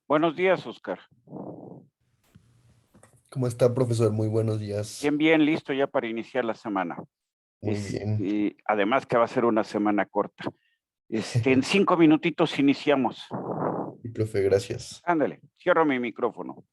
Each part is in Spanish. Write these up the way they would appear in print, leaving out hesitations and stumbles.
Buenos días, Oscar. ¿Cómo está, profesor? Muy buenos días. Bien, bien, listo ya para iniciar la semana. Muy bien. Además que va a ser una semana corta. En 5 minutitos iniciamos. Y profe, gracias. Ándale, cierro mi micrófono.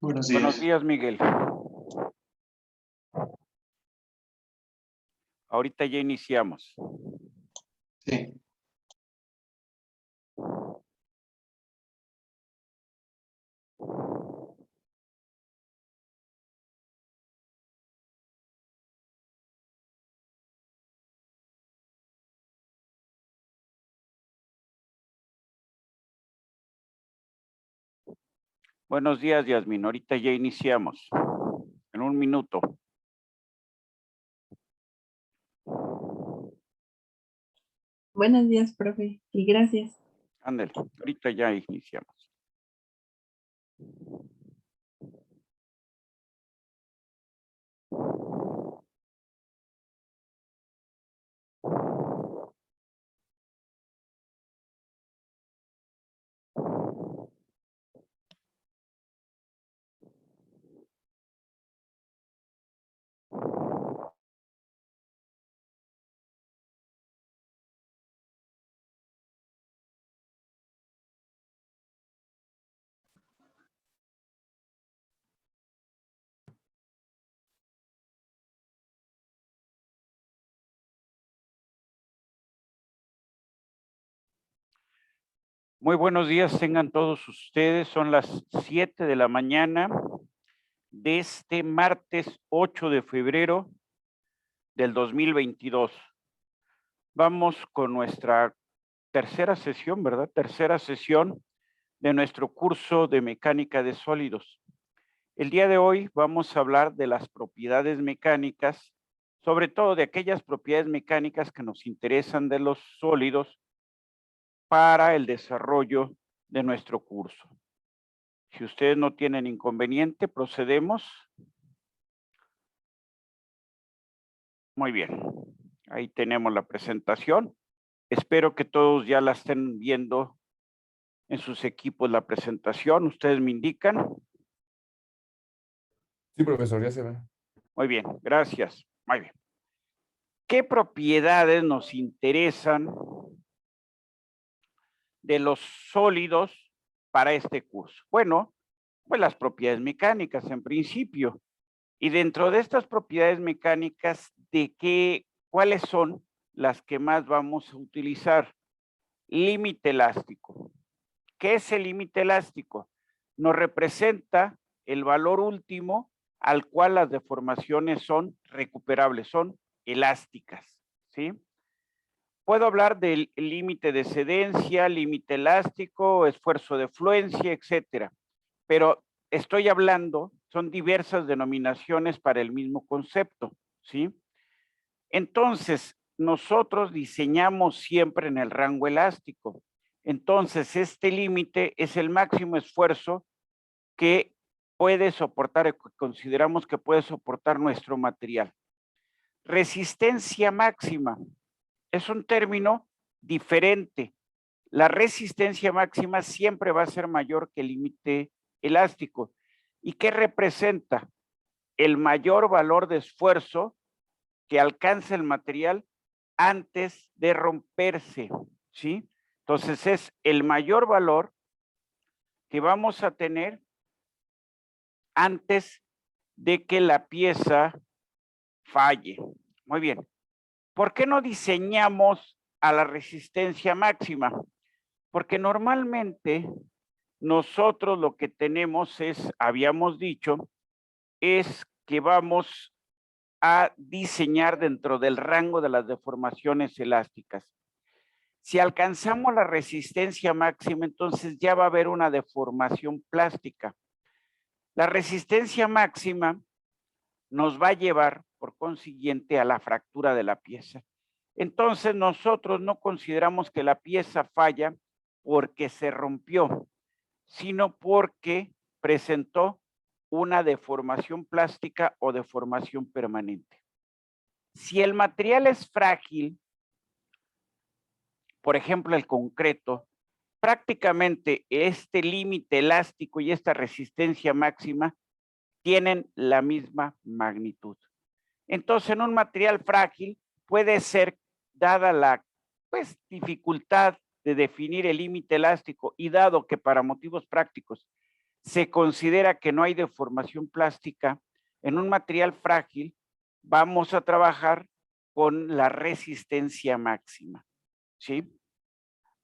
Buenos Buenos días. días, Miguel. Ahorita ya iniciamos. Sí. Buenos días, Yasmin. Ahorita ya iniciamos. En un minuto. Buenos días, profe, y gracias. Ándale, ahorita ya iniciamos. Muy buenos días, tengan todos ustedes. Son las 7 de la mañana de este martes 8 de febrero del 2022. Vamos con nuestra tercera sesión, ¿verdad? Tercera sesión de nuestro curso de mecánica de sólidos. El día de hoy vamos a hablar de las propiedades mecánicas, sobre todo de aquellas propiedades mecánicas que nos interesan de los sólidos para el desarrollo de nuestro curso. Si ustedes no tienen inconveniente, procedemos. Muy bien, ahí tenemos la presentación. Espero que todos ya la estén viendo en sus equipos la presentación. Ustedes me indican. Sí, profesor, ya se ve. Muy bien, gracias. Muy bien. ¿Qué propiedades nos interesan de los sólidos para este curso? Bueno, pues las propiedades mecánicas en principio. Y dentro de estas propiedades mecánicas, ¿cuáles son las que más vamos a utilizar? Límite elástico. ¿Qué es el límite elástico? Nos representa el valor último al cual las deformaciones son recuperables, son elásticas, ¿sí? Puedo hablar del límite de cedencia, límite elástico, esfuerzo de fluencia, etcétera. Pero estoy hablando, son diversas denominaciones para el mismo concepto, ¿sí? Entonces, nosotros diseñamos siempre en el rango elástico. Entonces, este límite es el máximo esfuerzo que puede soportar, consideramos que puede soportar nuestro material. Resistencia máxima es un término diferente. La resistencia máxima siempre va a ser mayor que el límite elástico. ¿Y qué representa? El mayor valor de esfuerzo que alcanza el material antes de romperse, ¿sí? Entonces es el mayor valor que vamos a tener antes de que la pieza falle. Muy bien. ¿Por qué no diseñamos a la resistencia máxima? Porque normalmente nosotros lo que tenemos es, habíamos dicho, es que vamos a diseñar dentro del rango de las deformaciones elásticas. Si alcanzamos la resistencia máxima, entonces ya va a haber una deformación plástica. La resistencia máxima nos va a llevar, por consiguiente, a la fractura de la pieza. Entonces nosotros no consideramos que la pieza falla porque se rompió, sino porque presentó una deformación plástica o deformación permanente. Si el material es frágil, por ejemplo el concreto, prácticamente este límite elástico y esta resistencia máxima tienen la misma magnitud. Entonces, en un material frágil puede ser, dada la dificultad de definir el límite elástico y dado que para motivos prácticos se considera que no hay deformación plástica, en un material frágil vamos a trabajar con la resistencia máxima, ¿sí?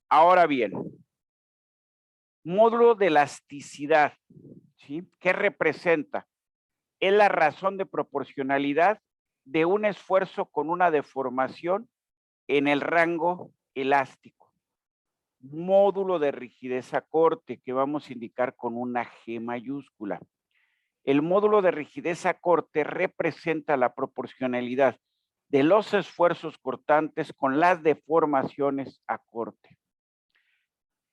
Ahora bien, módulo de elasticidad, ¿sí? ¿Qué representa? Es la razón de proporcionalidad de un esfuerzo con una deformación en el rango elástico. Módulo de rigidez a corte que vamos a indicar con una G mayúscula. El módulo de rigidez a corte representa la proporcionalidad de los esfuerzos cortantes con las deformaciones a corte.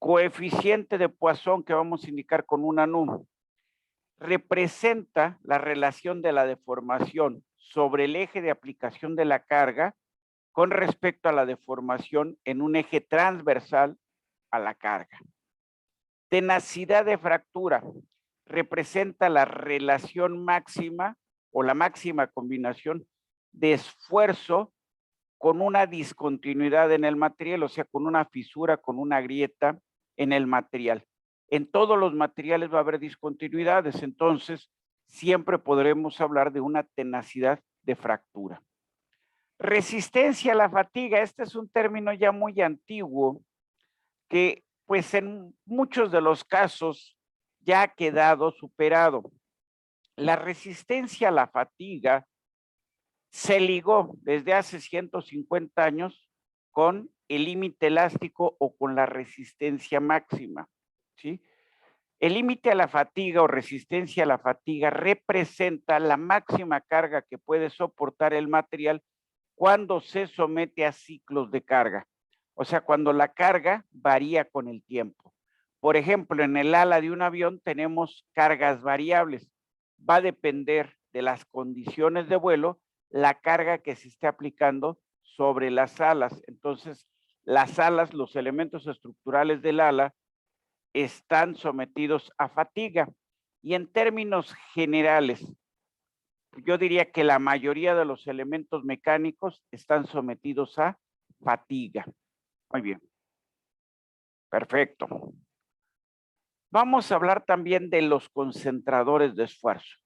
Coeficiente de Poisson que vamos a indicar con una NUM. Representa la relación de la deformación sobre el eje de aplicación de la carga con respecto a la deformación en un eje transversal a la carga. Tenacidad de fractura representa la relación máxima o la máxima combinación de esfuerzo con una discontinuidad en el material, o sea, con una fisura, con una grieta en el material. En todos los materiales va a haber discontinuidades, entonces siempre podremos hablar de una tenacidad de fractura. Resistencia a la fatiga, este es un término ya muy antiguo que pues en muchos de los casos ya ha quedado superado. La resistencia a la fatiga se ligó desde hace 150 años con el límite elástico o con la resistencia máxima, ¿sí? El límite a la fatiga o resistencia a la fatiga representa la máxima carga que puede soportar el material cuando se somete a ciclos de carga. O sea, cuando la carga varía con el tiempo. Por ejemplo, en el ala de un avión tenemos cargas variables. Va a depender de las condiciones de vuelo la carga que se esté aplicando sobre las alas. Entonces, las alas, los elementos estructurales del ala, están sometidos a fatiga. Y en términos generales, yo diría que la mayoría de los elementos mecánicos están sometidos a fatiga. Muy bien. Perfecto. Vamos a hablar también de los concentradores de esfuerzo.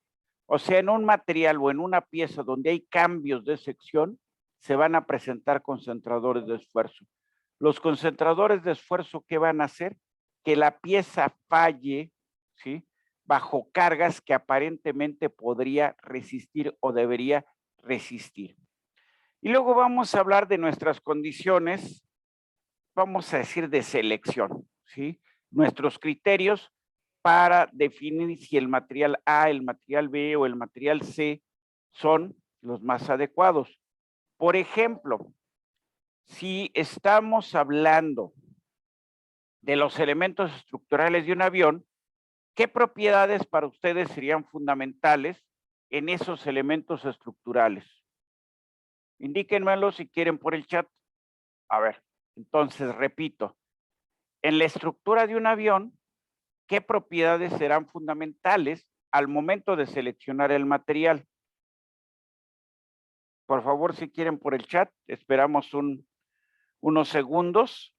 O sea, en un material o en una pieza donde hay cambios de sección, se van a presentar concentradores de esfuerzo. Los concentradores de esfuerzo, ¿qué van a hacer? Que la pieza falle, ¿sí?, bajo cargas que aparentemente podría resistir o debería resistir. Y luego vamos a hablar de nuestras condiciones, vamos a decir de selección, ¿sí? Nuestros criterios para definir si el material A, el material B o el material C son los más adecuados. Por ejemplo, si estamos hablando de los elementos estructurales de un avión, ¿qué propiedades para ustedes serían fundamentales en esos elementos estructurales? Indíquenmelo si quieren por el chat. A ver, entonces repito, en la estructura de un avión, ¿qué propiedades serán fundamentales al momento de seleccionar el material? Por favor, si quieren por el chat, esperamos unos segundos.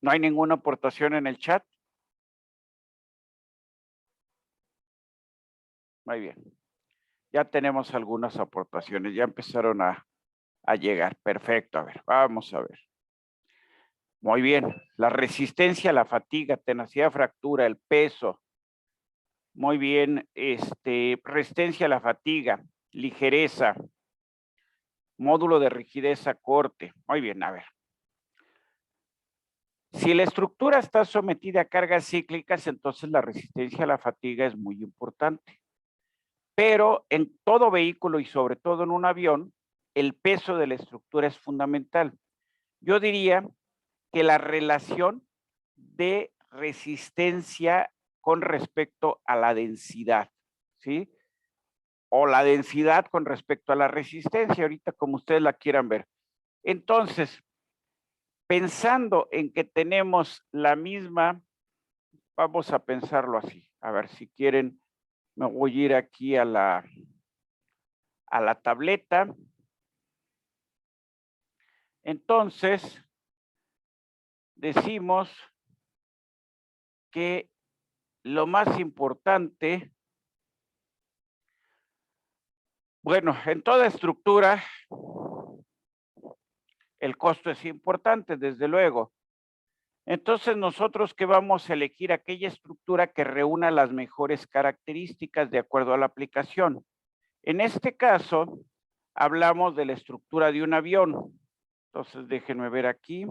¿No hay ninguna aportación en el chat? Muy bien. Ya tenemos algunas aportaciones, ya empezaron a llegar. Perfecto, a ver, vamos a ver. Muy bien, la resistencia a la fatiga, tenacidad, fractura, el peso. Muy bien, resistencia a la fatiga, ligereza, módulo de rigidez a corte. Muy bien, a ver. Si la estructura está sometida a cargas cíclicas, entonces la resistencia a la fatiga es muy importante. Pero en todo vehículo y sobre todo en un avión, el peso de la estructura es fundamental. Yo diría que la relación de resistencia con respecto a la densidad, ¿sí? O la densidad con respecto a la resistencia, ahorita como ustedes la quieran ver. Entonces, pensando en que tenemos la misma, vamos a pensarlo así. A ver, si quieren, me voy a ir aquí a la tableta. Entonces, decimos que lo más importante, bueno, en toda estructura, el costo es importante, desde luego. Entonces, nosotros que vamos a elegir aquella estructura que reúna las mejores características de acuerdo a la aplicación. En este caso, hablamos de la estructura de un avión. Entonces, déjenme ver aquí.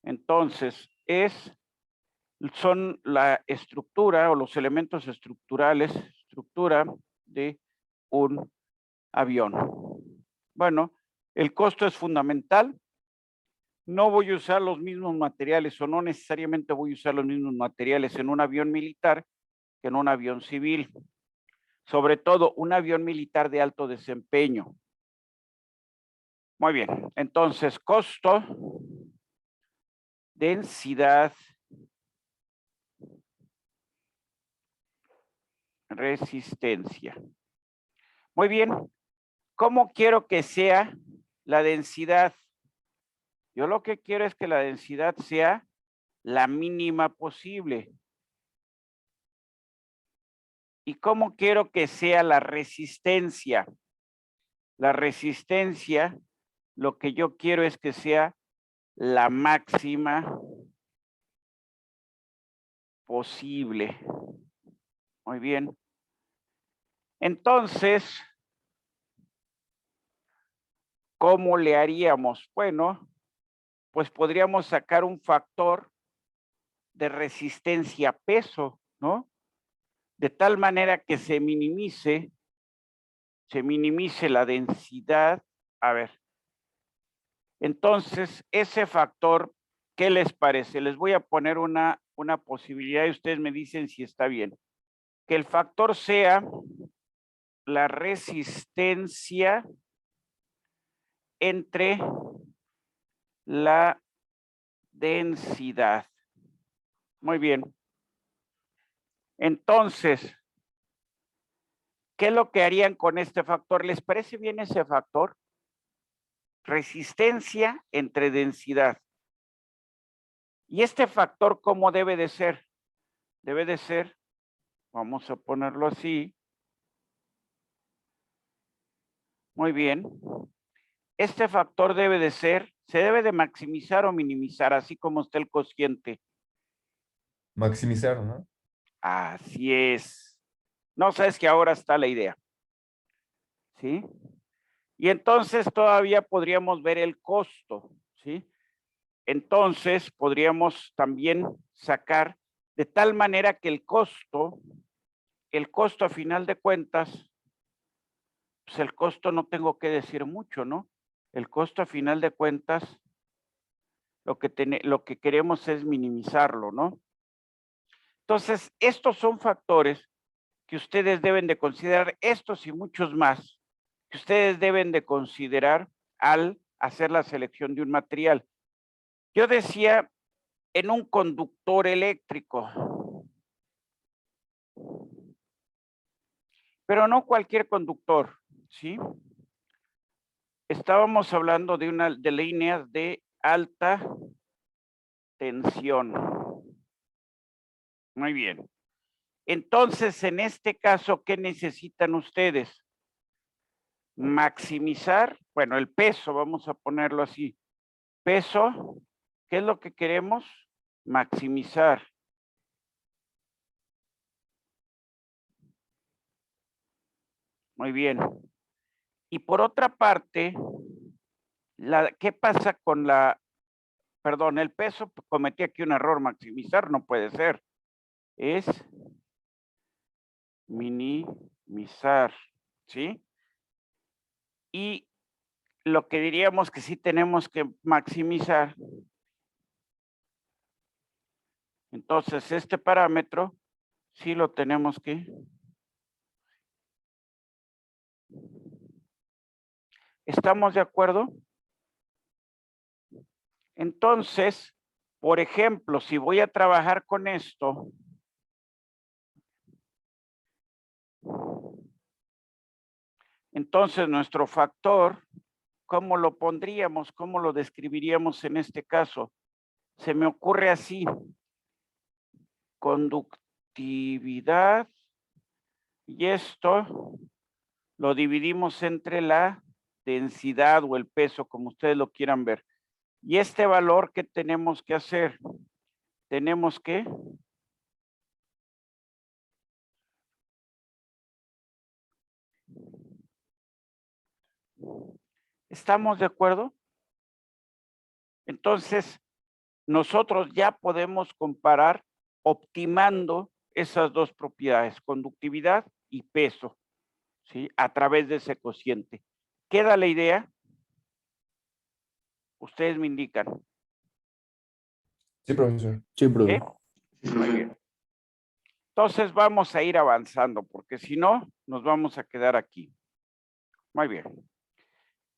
Entonces, son la estructura o los elementos estructurales, estructura de un avión. Bueno, el costo es fundamental. No voy a usar los mismos materiales o no necesariamente voy a usar los mismos materiales en un avión militar que en un avión civil. Sobre todo un avión militar de alto desempeño. Muy bien, entonces costo, densidad, resistencia. Muy bien, ¿cómo quiero que sea la densidad? Yo lo que quiero es que la densidad sea la mínima posible. ¿Y cómo quiero que sea la resistencia? La resistencia, lo que yo quiero es que sea la máxima posible. Muy bien. Entonces, ¿cómo le haríamos? Bueno, pues podríamos sacar un factor de resistencia peso, ¿no? De tal manera que se minimice la densidad. A ver, entonces ese factor, ¿qué les parece? Les voy a poner una posibilidad y ustedes me dicen si está bien. Que el factor sea la resistencia entre la densidad. Muy bien. Entonces, ¿qué es lo que harían con este factor? ¿Les parece bien ese factor? Resistencia entre densidad. ¿Y este factor cómo debe de ser? Debe de ser, vamos a ponerlo así. Muy bien. Este factor debe de ser, se debe de maximizar o minimizar, así como está el cociente. Maximizar, ¿no? Así es. No, sabes que ahora está la idea. ¿Sí? Y entonces todavía podríamos ver el costo, ¿sí? Entonces podríamos también sacar de tal manera que el costo a final de cuentas, pues el costo no tengo que decir mucho, ¿no? El costo a final de cuentas, lo que queremos es minimizarlo, ¿no? Entonces, estos son factores que ustedes deben de considerar, estos y muchos más, que ustedes deben de considerar al hacer la selección de un material. Yo decía, en un conductor eléctrico, pero no cualquier conductor, ¿sí? Estábamos hablando de líneas de alta tensión. Muy bien. Entonces, en este caso, ¿qué necesitan ustedes? Maximizar, bueno, el peso, vamos a ponerlo así. Peso, ¿qué es lo que queremos? Maximizar. Muy bien. Y por otra parte, ¿qué pasa con perdón, el peso? Cometí aquí un error, maximizar no puede ser. Es minimizar, ¿sí? Y lo que diríamos que sí tenemos que maximizar. Entonces, este parámetro sí lo tenemos que. ¿Estamos de acuerdo? Entonces, por ejemplo, si voy a trabajar con esto, entonces nuestro factor, ¿cómo lo pondríamos? ¿Cómo lo describiríamos en este caso? Se me ocurre así. Conductividad. Y esto lo dividimos entre la densidad o el peso, como ustedes lo quieran ver. Y este valor, ¿qué tenemos que hacer? Tenemos que ¿estamos de acuerdo? Entonces, nosotros ya podemos comparar optimando esas dos propiedades, conductividad y peso, ¿sí? A través de ese cociente. ¿Queda la idea? Ustedes me indican. Sí, profesor. Sí, profe. Muy bien. Entonces vamos a ir avanzando, porque si no, nos vamos a quedar aquí. Muy bien.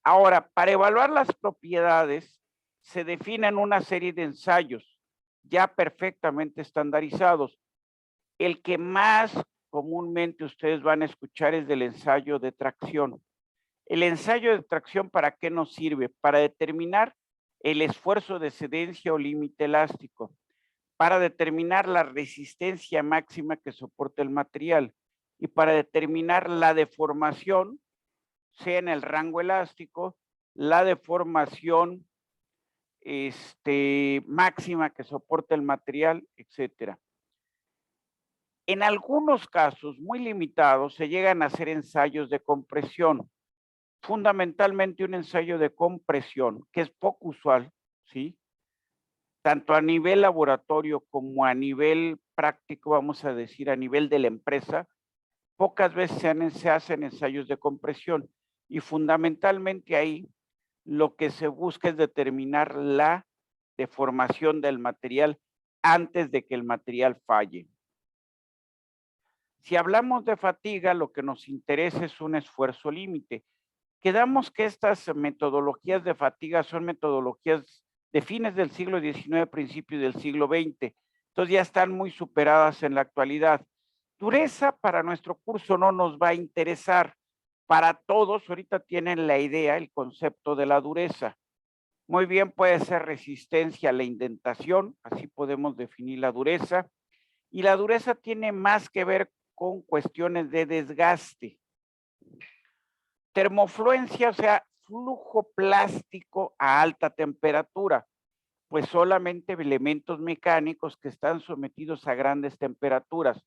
Ahora, para evaluar las propiedades, se definen una serie de ensayos ya perfectamente estandarizados. El que más comúnmente ustedes van a escuchar es del ensayo de tracción. El ensayo de tracción, ¿para qué nos sirve? Para determinar el esfuerzo de excedencia o límite elástico, para determinar la resistencia máxima que soporta el material y para determinar la deformación, sea en el rango elástico, la deformación máxima que soporta el material, etcétera. En algunos casos muy limitados se llegan a hacer ensayos de compresión. fundamentalmente un ensayo de compresión, que es poco usual, ¿sí? Tanto a nivel laboratorio como a nivel práctico, vamos a decir, a nivel de la empresa, pocas veces se hacen ensayos de compresión y fundamentalmente ahí lo que se busca es determinar la deformación del material antes de que el material falle. Si hablamos de fatiga, lo que nos interesa es un esfuerzo límite. Quedamos que estas metodologías de fatiga son metodologías de fines del siglo XIX, principios del siglo XX. Entonces ya están muy superadas en la actualidad. Dureza para nuestro curso no nos va a interesar. Para todos, ahorita tienen la idea, el concepto de la dureza. Muy bien, puede ser resistencia a la indentación, así podemos definir la dureza. Y la dureza tiene más que ver con cuestiones de desgaste. Termofluencia, o sea, flujo plástico a alta temperatura, pues solamente elementos mecánicos que están sometidos a grandes temperaturas.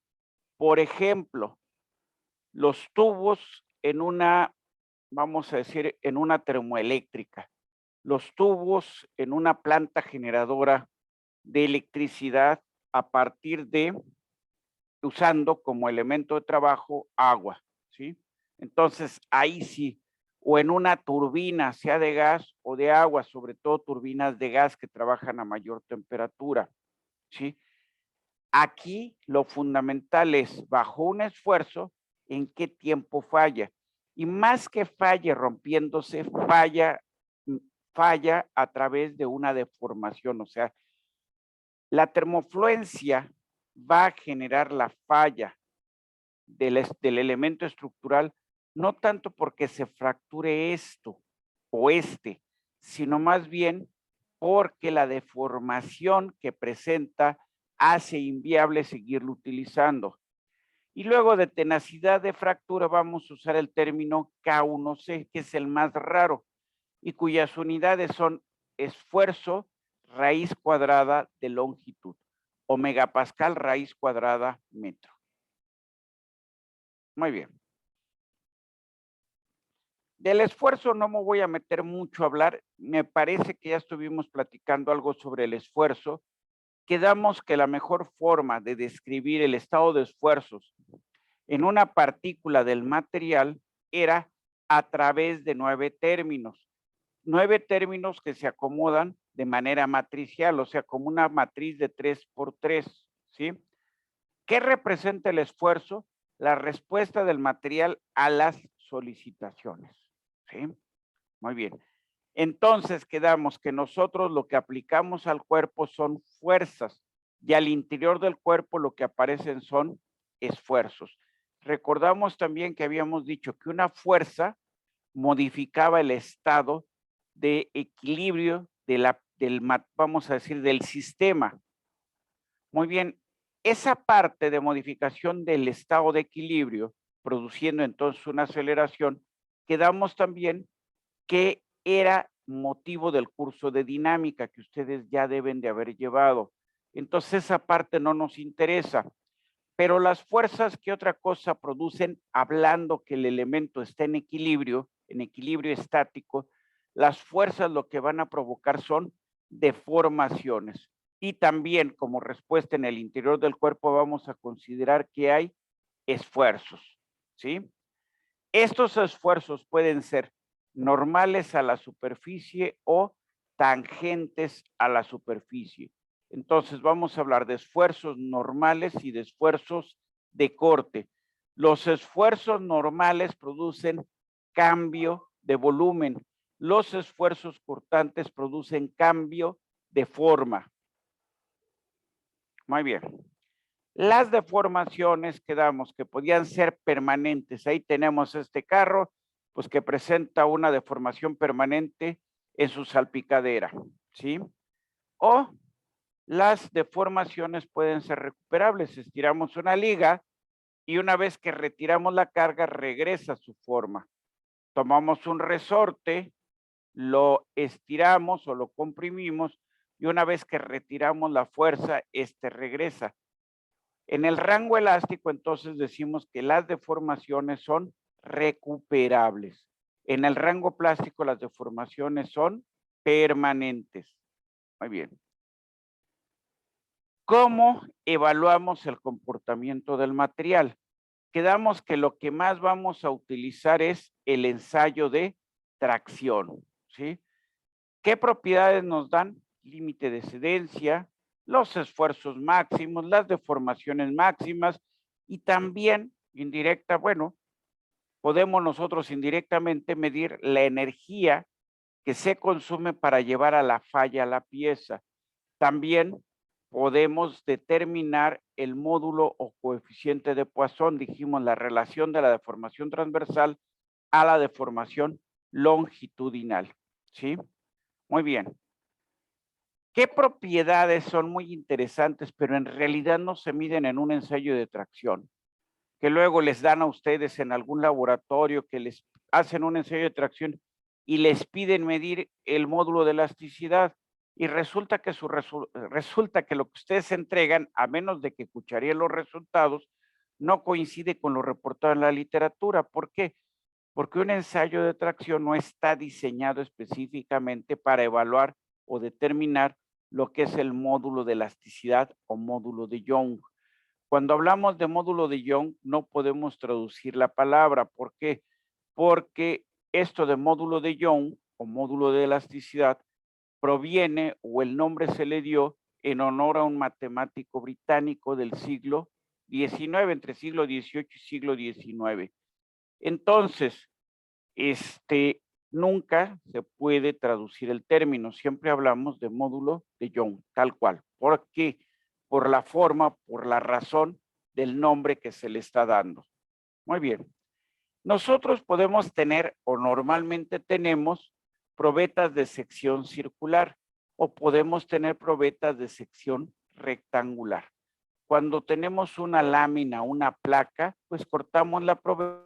Por ejemplo, los tubos en una, vamos a decir, en una termoeléctrica, los tubos en una planta generadora de electricidad a partir de, usando como elemento de trabajo agua, ¿sí? Entonces, ahí sí, o en una turbina, sea de gas o de agua, sobre todo turbinas de gas que trabajan a mayor temperatura, ¿sí? Aquí lo fundamental es, bajo un esfuerzo, en qué tiempo falla. Y más que falle rompiéndose, falla a través de una deformación. O sea, la termofluencia va a generar la falla del elemento estructural, no tanto porque se fracture esto o sino más bien porque la deformación que presenta hace inviable seguirlo utilizando. Y luego de tenacidad de fractura vamos a usar el término K1C, que es el más raro y cuyas unidades son esfuerzo raíz cuadrada de longitud o megapascal raíz cuadrada metro. Muy bien. Del esfuerzo no me voy a meter mucho a hablar. Me parece que ya estuvimos platicando algo sobre el esfuerzo. Quedamos que la mejor forma de describir el estado de esfuerzos en una partícula del material era a través de 9 términos. 9 términos que se acomodan de manera matricial, o sea, como una matriz de 3 por 3, ¿sí? ¿Qué representa el esfuerzo? La respuesta del material a las solicitaciones, ¿sí? Muy bien. Entonces quedamos que nosotros lo que aplicamos al cuerpo son fuerzas y al interior del cuerpo lo que aparecen son esfuerzos. Recordamos también que habíamos dicho que una fuerza modificaba el estado de equilibrio vamos a decir, del sistema. Muy bien, esa parte de modificación del estado de equilibrio, produciendo entonces una aceleración, quedamos también que era motivo del curso de dinámica que ustedes ya deben de haber llevado. Entonces esa parte no nos interesa. Pero las fuerzas, ¿qué otra cosa producen? Hablando que el elemento está en equilibrio estático, las fuerzas lo que van a provocar son deformaciones. Y también como respuesta en el interior del cuerpo vamos a considerar que hay esfuerzos, ¿sí? Estos esfuerzos pueden ser normales a la superficie o tangentes a la superficie. Entonces vamos a hablar de esfuerzos normales y de esfuerzos de corte. Los esfuerzos normales producen cambio de volumen. Los esfuerzos cortantes producen cambio de forma. Muy bien. Las deformaciones quedamos que podían ser permanentes. Ahí tenemos este carro, pues que presenta una deformación permanente en su salpicadera, ¿sí? O las deformaciones pueden ser recuperables. Estiramos una liga y una vez que retiramos la carga, regresa a su forma. Tomamos un resorte, lo estiramos o lo comprimimos y una vez que retiramos la fuerza, regresa. En el rango elástico, entonces decimos que las deformaciones son recuperables. En el rango plástico las deformaciones son permanentes. Muy bien. ¿Cómo evaluamos el comportamiento del material? Quedamos que lo que más vamos a utilizar es el ensayo de tracción, ¿sí? ¿Qué propiedades nos dan? Límite de excedencia, los esfuerzos máximos, las deformaciones máximas y también indirecta, bueno, podemos nosotros indirectamente medir la energía que se consume para llevar a la falla a la pieza. También podemos determinar el módulo o coeficiente de Poisson, dijimos la relación de la deformación transversal a la deformación longitudinal, ¿sí? Muy bien. ¿Qué propiedades son muy interesantes, pero en realidad no se miden en un ensayo de tracción? Que luego les dan a ustedes en algún laboratorio, que les hacen un ensayo de tracción y les piden medir el módulo de elasticidad. Y resulta que, lo que ustedes entregan, a menos de que cuchareen los resultados, no coincide con lo reportado en la literatura. ¿Por qué? Porque un ensayo de tracción no está diseñado específicamente para evaluar o determinar lo que es el módulo de elasticidad o módulo de Young. Cuando hablamos de módulo de Young, no podemos traducir la palabra. ¿Por qué? Porque esto de módulo de Young o módulo de elasticidad proviene, o el nombre se le dio en honor a un matemático británico del siglo XIX, entre siglo XVIII y siglo XIX. Entonces, nunca se puede traducir el término, siempre hablamos de módulo de Young, tal cual. ¿Por qué? Por la forma, por la razón del nombre que se le está dando. Muy bien. Nosotros podemos tener, o normalmente tenemos, probetas de sección circular, o podemos tener probetas de sección rectangular. Cuando tenemos una lámina, una placa, pues cortamos la probeta